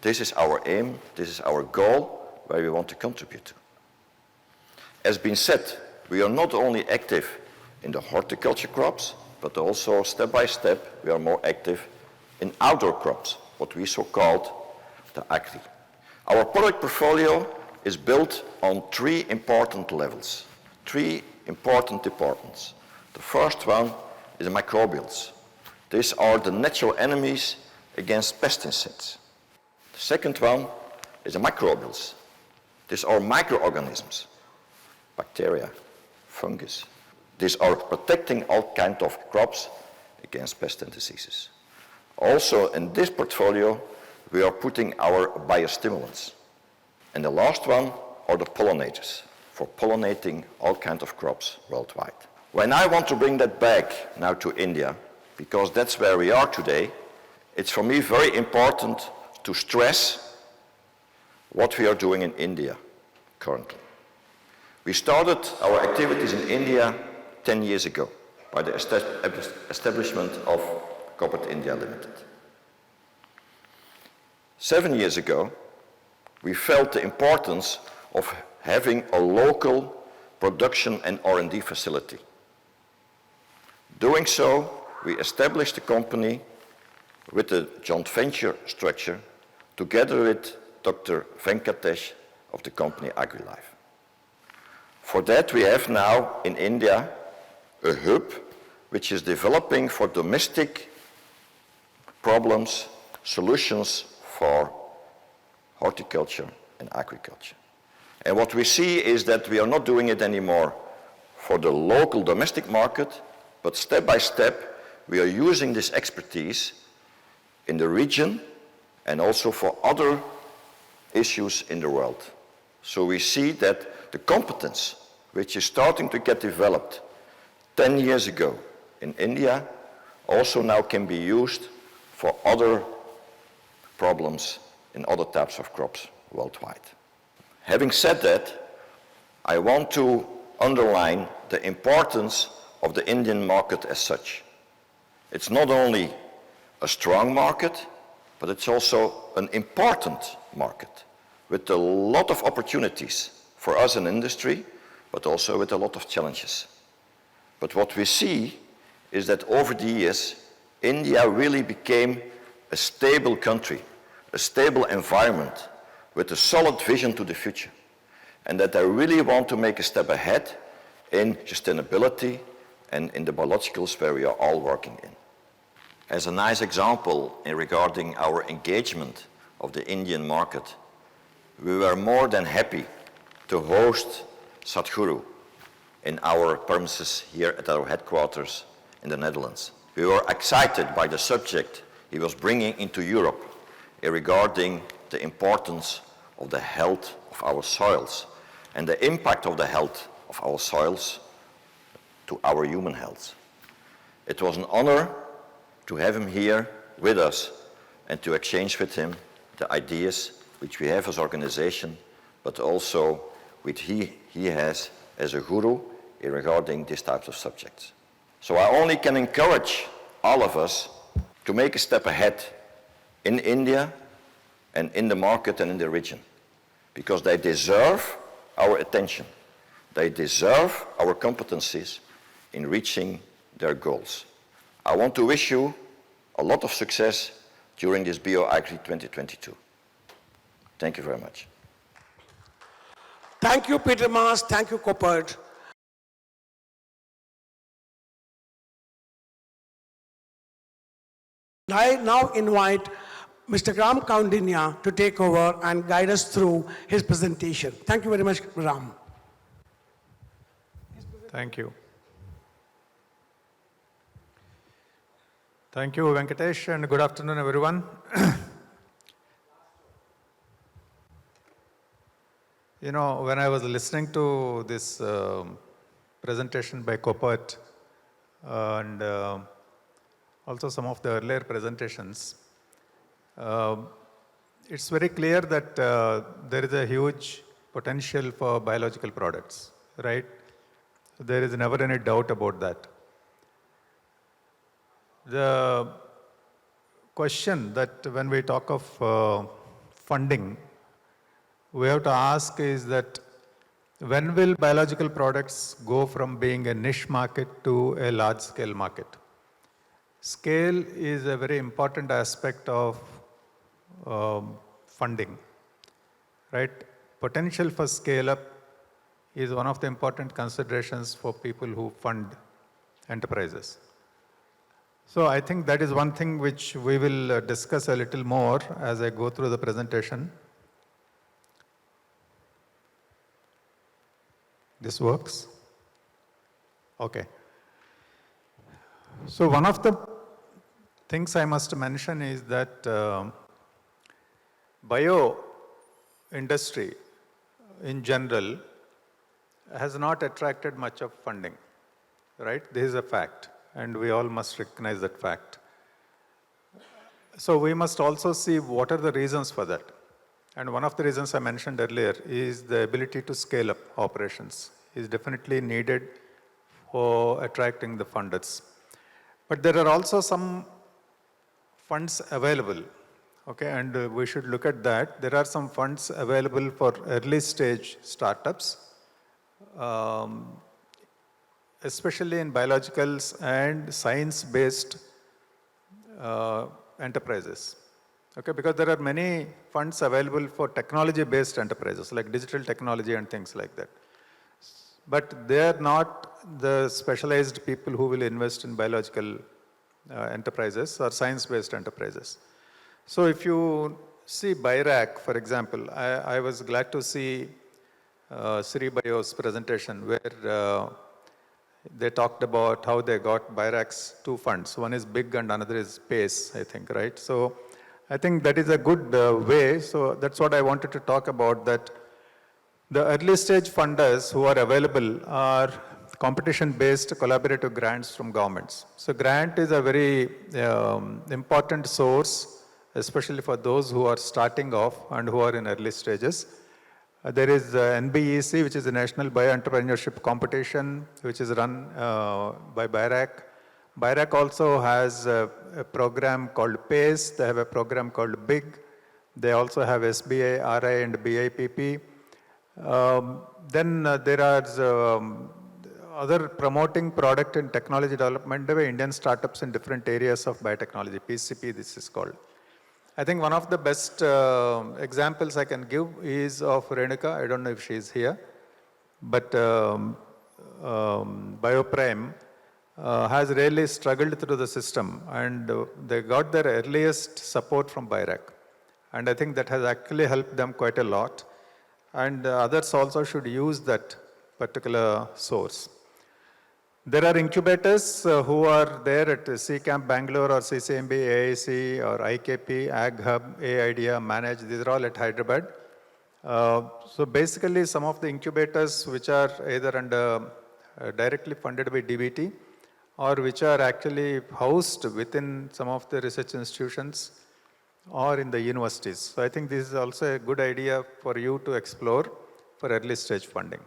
This is our aim, this is our goal, where we want to contribute to. As been said, we are not only active in the horticulture crops, but also step by step we are more active in outdoor crops, what we so-called the agri. Our product portfolio is built on 3 important levels, 3 important departments. The first one is the microbials. These are the natural enemies against pesticides. The second one is the microbials. These are microorganisms, bacteria, fungus. These are protecting all kinds of crops against pests and diseases. Also in this portfolio, we are putting our biostimulants. And the last one are the pollinators, for pollinating all kinds of crops worldwide. When I want to bring that back now to India, because that's where we are today, it's for me very important to stress what we are doing in India currently. We started our activities in India 10 years ago by the establishment of Corporate India Limited. 7 years ago, we felt the importance of having a local production and R&D facility. Doing so, we established a company with a joint venture structure together with Dr. Venkatesh of the company Agri-Life. For that, we have now in India a hub which is developing for domestic problems, solutions for horticulture and agriculture. And what we see is that we are not doing it anymore for the local domestic market, but step by step we are using this expertise in the region and also for other issues in the world. So we see that the competence which is starting to get developed 10 years ago in India also now can be used for other problems in other types of crops worldwide. Having said that, I want to underline the importance of the Indian market as such. It's not only a strong market, but it's also an important market with a lot of opportunities for us in industry, but also with a lot of challenges. But what we see is that over the years, India really became a stable country, a stable environment with a solid vision to the future, and that they really want to make a step ahead in sustainability and in the biologicals where we are all working in. As a nice example regarding our engagement of the Indian market, we were more than happy to host Sadhguru in our premises here at our headquarters in the Netherlands. We were excited by the subject he was bringing into Europe regarding the importance of the health of our soils and the impact of the health of our soils to our human health. It was an honor to have him here with us and to exchange with him the ideas which we have as organization, but also which he has as a guru regarding these types of subjects. So I only can encourage all of us to make a step ahead in India and in the market and in the region, because they deserve our attention. They deserve our competencies in reaching their goals. I want to wish you a lot of success during this BioAgri 2022. Thank you very much. Thank you, Peter Maas. Thank you, Coppert. I now invite Mr. Ram Kaundinya to take over and guide us through his presentation. Thank you very much, Ram. Thank you. Thank you, Venkatesh, and good afternoon, everyone. You know, when I was listening to this presentation by Coppert and also some of the earlier presentations, it's very clear that there is a huge potential for biological products, right? There is never any doubt about that. The question that when we talk of funding, we have to ask is that when will biological products go from being a niche market to a large-scale market? Scale is a very important aspect of funding, right? Potential for scale-up is one of the important considerations for people who fund enterprises. So I think that is one thing which we will discuss a little more as I go through the presentation. This works? Okay. So one of the things I must mention is that bio industry in general has not attracted much of funding, right? This is a fact, and we all must recognize that fact. So we must also see what are the reasons for that. And one of the reasons I mentioned earlier is the ability to scale up operations is definitely needed for attracting the funders. But there are also some funds available, okay, and we should look at that. There are some funds available for early stage startups, especially in biologicals and science-based enterprises. Okay, because there are many funds available for technology-based enterprises like digital technology and things like that. But they are not the specialized people who will invest in biological enterprises or science-based enterprises. So if you see BIOAG, for example, I was glad to see Sri Bio's presentation where they talked about how they got BIOAG's two funds. One is big and another is PACE, I think, right? So, I think that is a good way. So that's what I wanted to talk about, that the early stage funders who are available are competition-based collaborative grants from governments. So grant is a very important source, especially for those who are starting off and who are in early stages. There is NBEC, which is the National Bio-Entrepreneurship Competition, which is run by BioAgri. BioAgri also has a program called PACE. They have a program called BIG. They also have SBI, RI, and BIPP. Then there are other promoting product and technology development by Indian startups in different areas of biotechnology, PCP this is called. I think one of the best examples I can give is of Renuka. I don't know if she is here, but BioPrime has really struggled through the system, and they got their earliest support from BioAgri. And I think that has actually helped them quite a lot. And others also should use that particular source. There are incubators who are there at CCamp Bangalore or CCMB, AIC or IKP, Ag Hub, A-Idea, Manage. These are all at Hyderabad. So basically some of the incubators which are either under directly funded by DBT or which are actually housed within some of the research institutions or in the universities. So I think this is also a good idea for you to explore for early stage funding.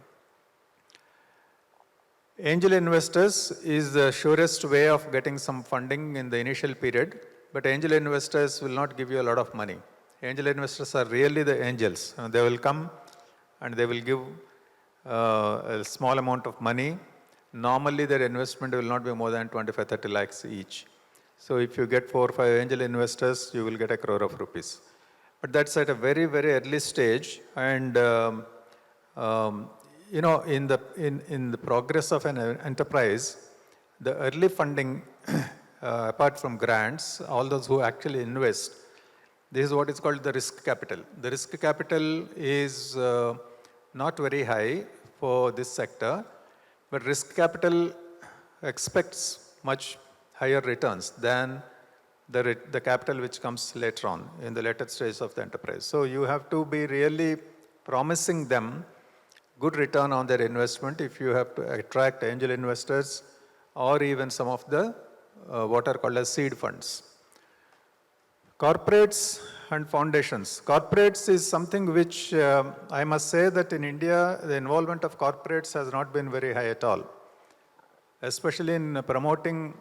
Angel investors is the surest way of getting some funding in the initial period, but angel investors will not give you a lot of money. Angel investors are really the angels. They will come and they will give a small amount of money. Normally their investment will not be more than 25-30 lakhs each. So if you get 4 or 5 angel investors, you will get 1 crore of rupees. But that's at a very, very early stage. And you know, in the progress of an enterprise, the early funding, apart from grants, all those who actually invest, this is what is called the risk capital. The risk capital is not very high for this sector, but risk capital expects much higher returns than the capital which comes later on in the later stage of the enterprise. So you have to be really promising them good return on their investment if you have to attract angel investors or even some of the what are called as seed funds. Corporates and foundations. Corporates is something which I must say that in India, the involvement of corporates has not been very high at all, especially in promoting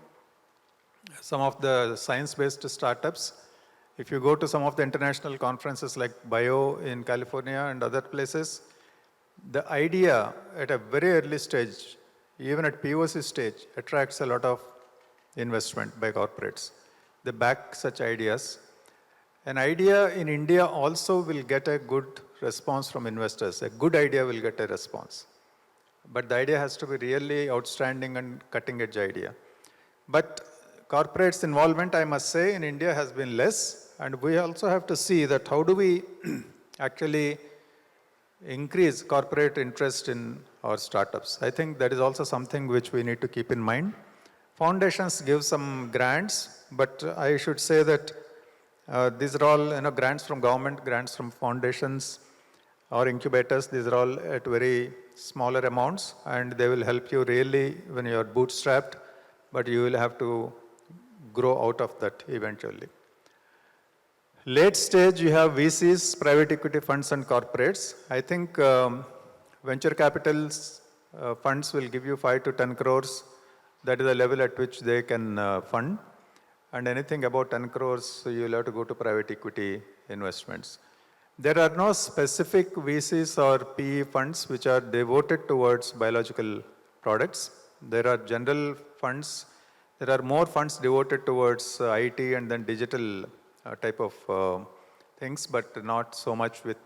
some of the science-based startups. If you go to some of the international conferences like BIO in California and other places, the idea at a very early stage, even at POC stage, attracts a lot of investment by corporates. They back such ideas. An idea in India also will get a good response from investors. A good idea will get a response. But the idea has to be really outstanding and cutting-edge idea. But corporates' involvement, I must say, in India has been less. And we also have to see that how do we actually increase corporate interest in our startups. I think that is also something which we need to keep in mind. Foundations give some grants, but I should say that these are all grants from government, grants from foundations or incubators. These are all at very smaller amounts, and they will help you really when you are bootstrapped, but you will have to grow out of that eventually. Late stage, you have VCs, private equity funds, and corporates. I think venture capital funds will give you 5 to 10 crores. That is the level at which they can fund. And anything about 10 crores, so you will have to go to private equity investments. There are no specific VCs or PE funds which are devoted towards biological products. There are general funds. There are more funds devoted towards IT and then digital type of things, but not so much with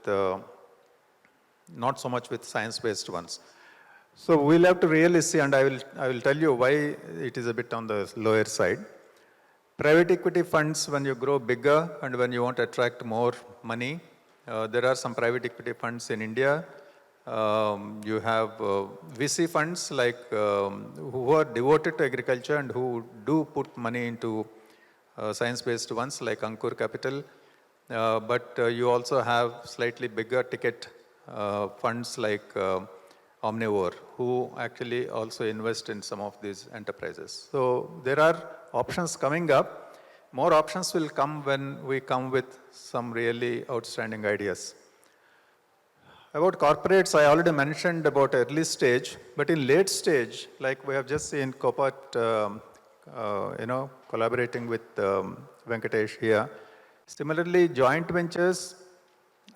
science-based ones. So we'll have to really see, and I will tell you why it is a bit on the lower side. Private equity funds, when you grow bigger and when you want to attract more money, there are some private equity funds in India. You have VC funds like who are devoted to agriculture and who do put money into science-based ones like Ankur Capital. but you also have slightly bigger ticket funds like Omnivore, who actually also invest in some of these enterprises. So there are options coming up. More options will come when we come with some really outstanding ideas. About corporates, I already mentioned about early stage, but in late stage, like we have just seen Copat, collaborating with Venkatesh here. Similarly, joint ventures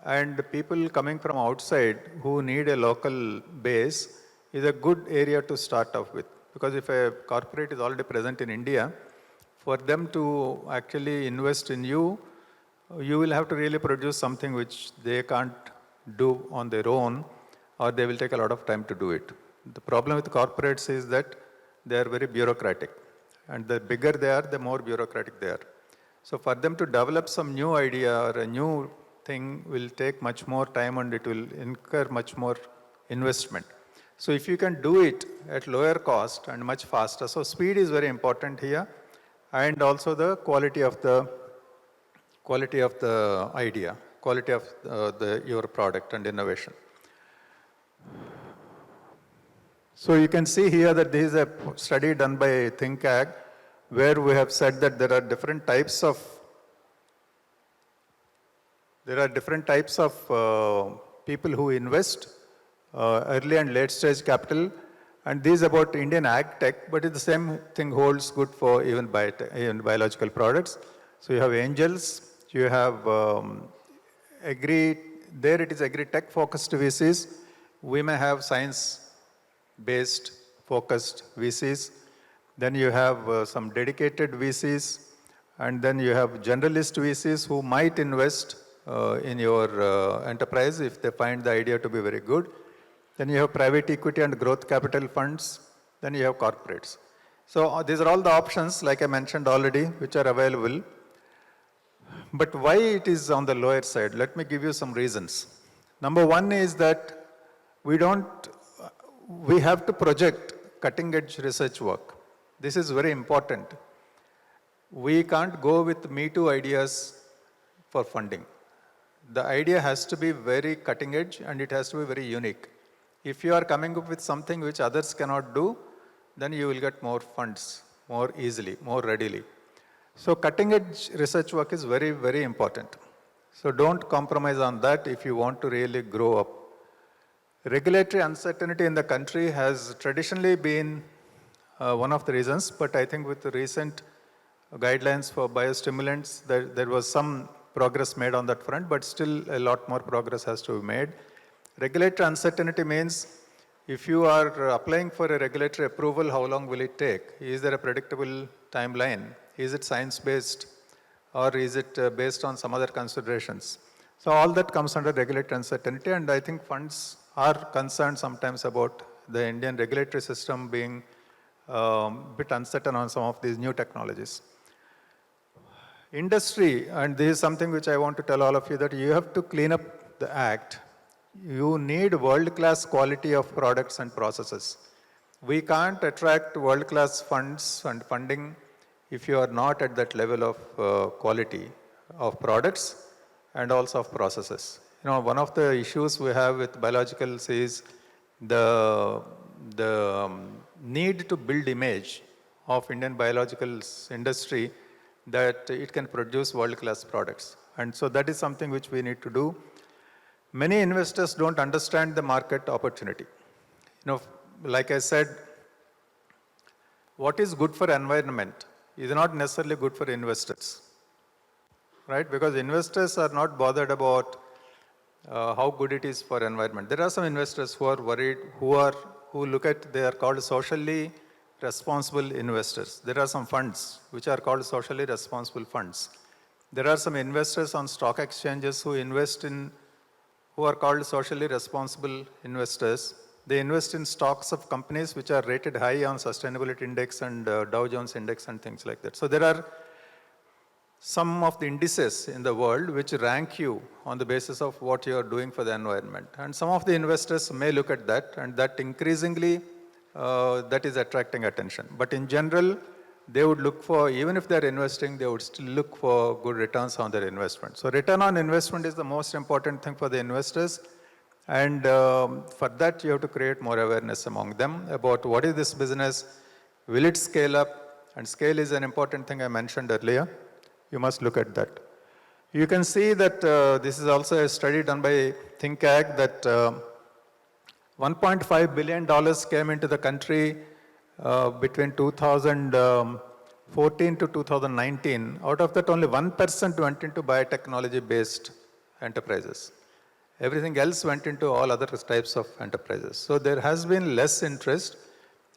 and people coming from outside who need a local base is a good area to start off with. Because if a corporate is already present in India, for them to actually invest in you, you will have to really produce something which they can't do on their own, or they will take a lot of time to do it. The problem with corporates is that they are very bureaucratic. And the bigger they are, the more bureaucratic they are. So for them to develop some new idea or a new thing will take much more time and it will incur much more investment. So if you can do it at lower cost and much faster, so speed is very important here, and also the quality of the idea, quality of your product and innovation. So you can see here that this is a study done by ThinkAg, where we have said that there are different types of people who invest early and late stage capital, and this is about Indian ag tech, but the same thing holds good for even biological products. So you have angels, you have there it is agri-tech focused VCs. We may have science-based focused VCs. Then you have some dedicated VCs, and then you have generalist VCs who might invest in your enterprise if they find the idea to be very good. Then you have private equity and growth capital funds. Then you have corporates. So these are all the options, like I mentioned already, which are available. But why it is on the lower side? Let me give you some reasons. Number one is that we have to project cutting edge research work. This is very important. We can't go with Me Too ideas for funding. The idea has to be very cutting edge and it has to be very unique. If you are coming up with something which others cannot do, then you will get more funds more easily, more readily. So cutting edge research work is very, very important. So don't compromise on that if you want to really grow up. Regulatory uncertainty in the country has traditionally been one of the reasons, but I think with the recent guidelines for biostimulants, there was some progress made on that front, but still a lot more progress has to be made. Regulatory uncertainty means if you are applying for a regulatory approval, how long will it take? Is there a predictable timeline? Is it science-based or is it based on some other considerations? So all that comes under regulatory uncertainty, and I think funds are concerned sometimes about the Indian regulatory system being a bit uncertain on some of these new technologies. Industry, and this is something which I want to tell all of you, that you have to clean up the act. You need world-class quality of products and processes. We can't attract world-class funds and funding if you are not at that level of quality of products and also of processes. One of the issues we have with biologicals is the need to build image of Indian biologicals industry that it can produce world-class products. And so that is something which we need to do. Many investors don't understand the market opportunity. Like I said, what is good for environment is not necessarily good for investors, right? Because investors are not bothered about how good it is for environment. There are some investors who are worried, they are called socially responsible investors. There are some funds which are called socially responsible funds. There are some investors on stock exchanges who are called socially responsible investors. They invest in stocks of companies which are rated high on sustainability index and Dow Jones index and things like that. So there are some of the indices in the world which rank you on the basis of what you are doing for the environment. And some of the investors may look at that, and that increasingly that is attracting attention. But in general, they would look for, even if they're investing, they would still look for good returns on their investment. So return on investment is the most important thing for the investors. And for that, you have to create more awareness among them about what is this business, will it scale up? And scale is an important thing I mentioned earlier. You must look at that. You can see that this is also a study done by ThinkAg that $1.5 billion came into the country between 2014 to 2019. Out of that, only 1% went into biotechnology-based enterprises. Everything else went into all other types of enterprises. So there has been less interest,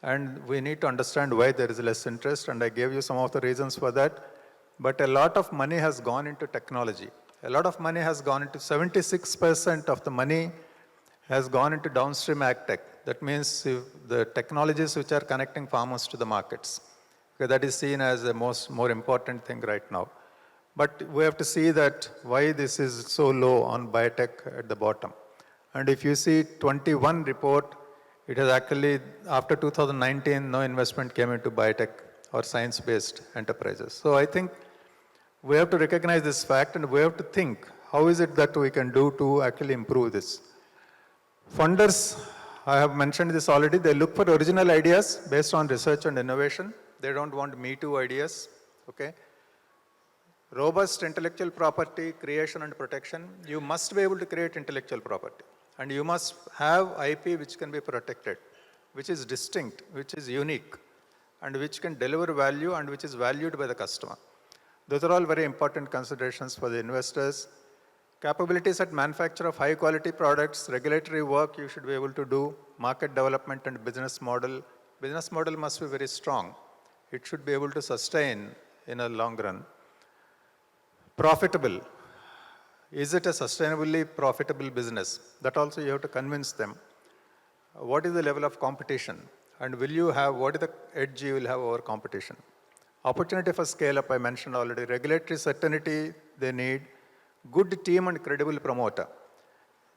and we need to understand why there is less interest, and I gave you some of the reasons for that. But a lot of money has gone into technology. A lot of money has gone into 76% of the money has gone into downstream agtech. That means the technologies which are connecting farmers to the markets. Okay, that is seen as the more important thing right now. But we have to see that why this is so low on biotech at the bottom. And if you see 21 report, it has actually, after 2019, no investment came into biotech or science-based enterprises. So I think we have to recognize this fact, and we have to think, how is it that we can do to actually improve this? Funders, I have mentioned this already, they look for original ideas based on research and innovation. They don't want me too ideas, okay? Robust intellectual property, creation and protection. You must be able to create intellectual property. And you must have IP which can be protected, which is distinct, which is unique, and which can deliver value and which is valued by the customer. Those are all very important considerations for the investors. Capabilities at manufacture of high quality products, regulatory work you should be able to do, market development and business model. Business model must be very strong. It should be able to sustain in a long run. Profitable. Is it a sustainably profitable business? That also you have to convince them. What is the level of competition? And will you have, what is the edge you will have over competition? Opportunity for scale up, I mentioned already. Regulatory certainty they need. Good team and credible promoter.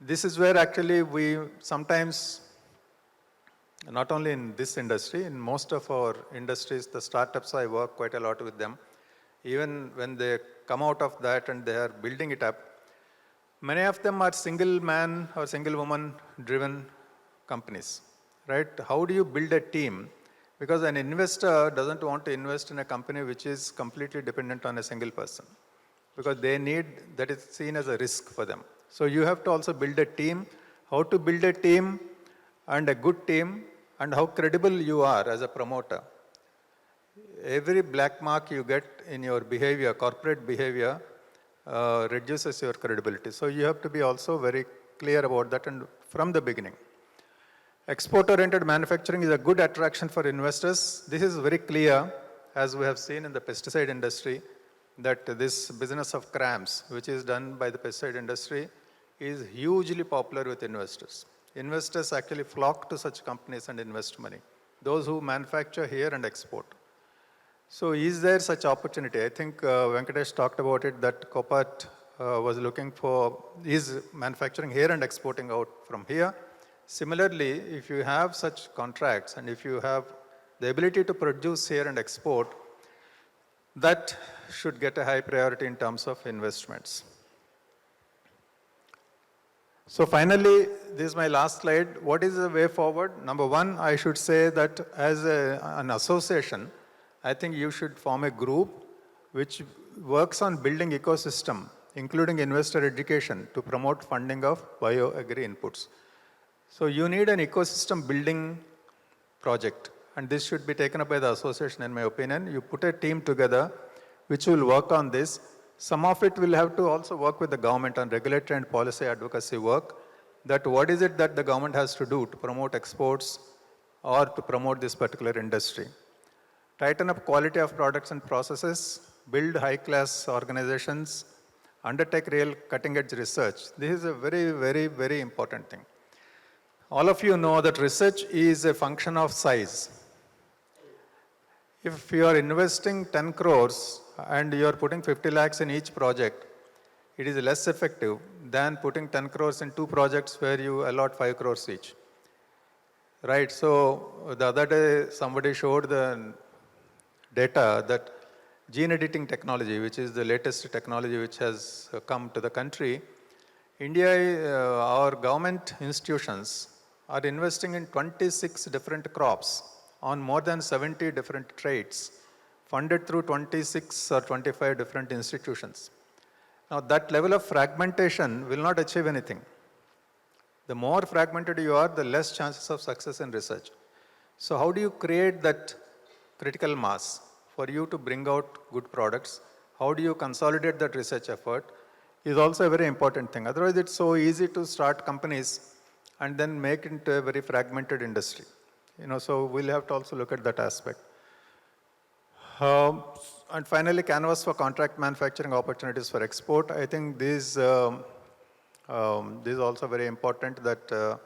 This is where actually we sometimes, not only in this industry, in most of our industries, the startups, I work quite a lot with them. Even when they come out of that and they are building it up, many of them are single man or single woman driven companies, right? How do you build a team? Because an investor doesn't want to invest in a company which is completely dependent on a single person, because they need, that is seen as a risk for them. So you have to also build a team, how to build a team and a good team, and how credible you are as a promoter. Every black mark you get in your behavior, corporate behavior, reduces your credibility. So you have to be also very clear about that, and from the beginning. Export-oriented manufacturing is a good attraction for investors. This is very clear, as we have seen in the pesticide industry, that this business of CRAMS, which is done by the pesticide industry, is hugely popular with investors. Investors actually flock to such companies and invest money. Those who manufacture here and export. So is there such opportunity? I think Venkatesh talked about it, that Kopat was looking for, is manufacturing here and exporting out from here. Similarly, if you have such contracts and if you have the ability to produce here and export, that should get a high priority in terms of investments. So finally, this is my last slide. What is the way forward? Number one, I should say that as an association, I think you should form a group which works on building ecosystem, including investor education, to promote funding of BioAgri inputs. So you need an ecosystem building project, and this should be taken up by the association, in my opinion. You put a team together which will work on this. Some of it will have to also work with the government on regulatory and policy advocacy work, that what is it that the government has to do to promote exports or to promote this particular industry. Tighten up quality of products and processes, build high-class organizations, undertake real cutting-edge research. This is a very, very, very important thing. All of you know that research is a function of size. If you are investing 10 crores and you are putting 50 lakhs in each project, it is less effective than putting 10 crores in two projects where you allot 5 crores each. Right, so the other day somebody showed the data that gene editing technology, which is the latest technology which has come to the country, India, our government institutions are investing in 26 different crops on more than 70 different traits, funded through 26 or 25 different institutions. Now, that level of fragmentation will not achieve anything. The more fragmented you are, the less chances of success in research. So how do you create that critical mass for you to bring out good products? How do you consolidate that research effort is also a very important thing. Otherwise, it's so easy to start companies and then make it into a very fragmented industry. So we'll have to also look at that aspect. And finally, canvas for contract manufacturing opportunities for export. I think this is also very important that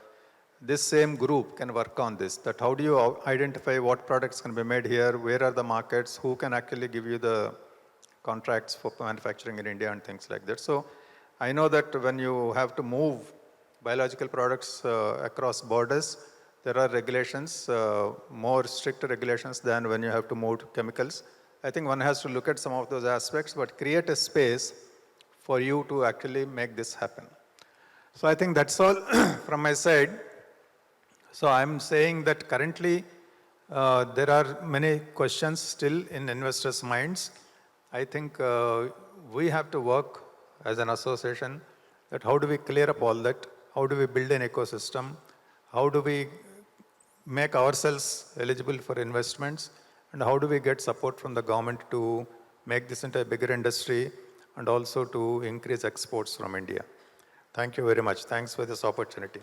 this same group can work on this, that how do you identify what products can be made here, where are the markets, who can actually give you the contracts for manufacturing in India and things like that. So I know that when you have to move biological products across borders, there are regulations, more strict regulations than when you have to move chemicals. I think one has to look at some of those aspects, but create a space for you to actually make this happen. So I think that's all from my side. So I'm saying that currently there are many questions still in investors' minds. I think we have to work as an association that how do we clear up all that? How do we build an ecosystem? How do we make ourselves eligible for investments? And how do we get support from the government to make this into a bigger industry and also to increase exports from India? Thank you very much. Thanks for this opportunity.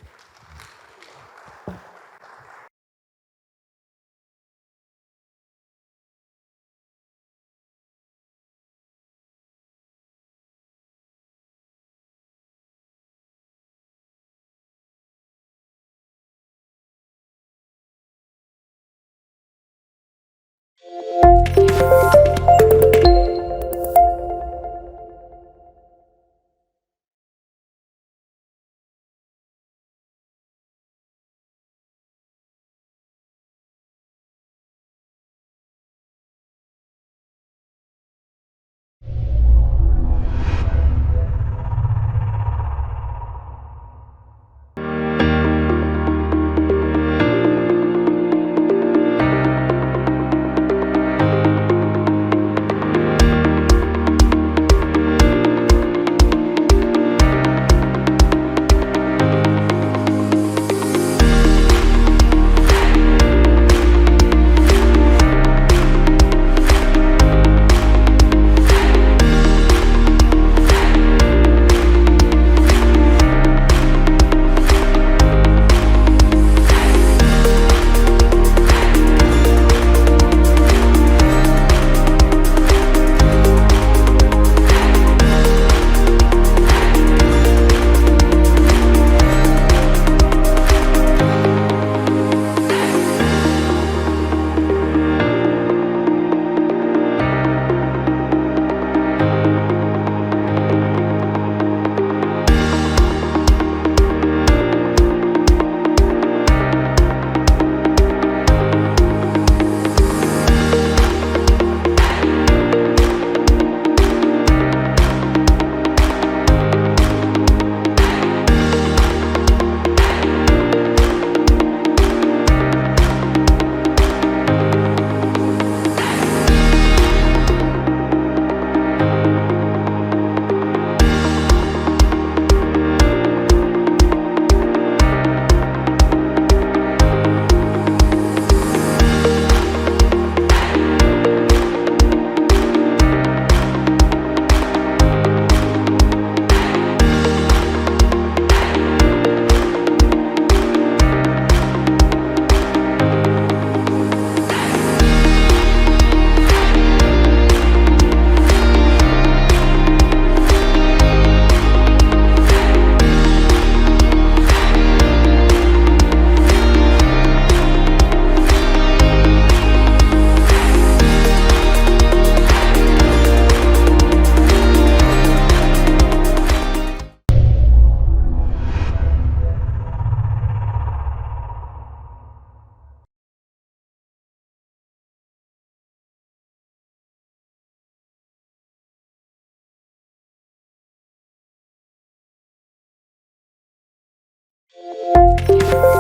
you.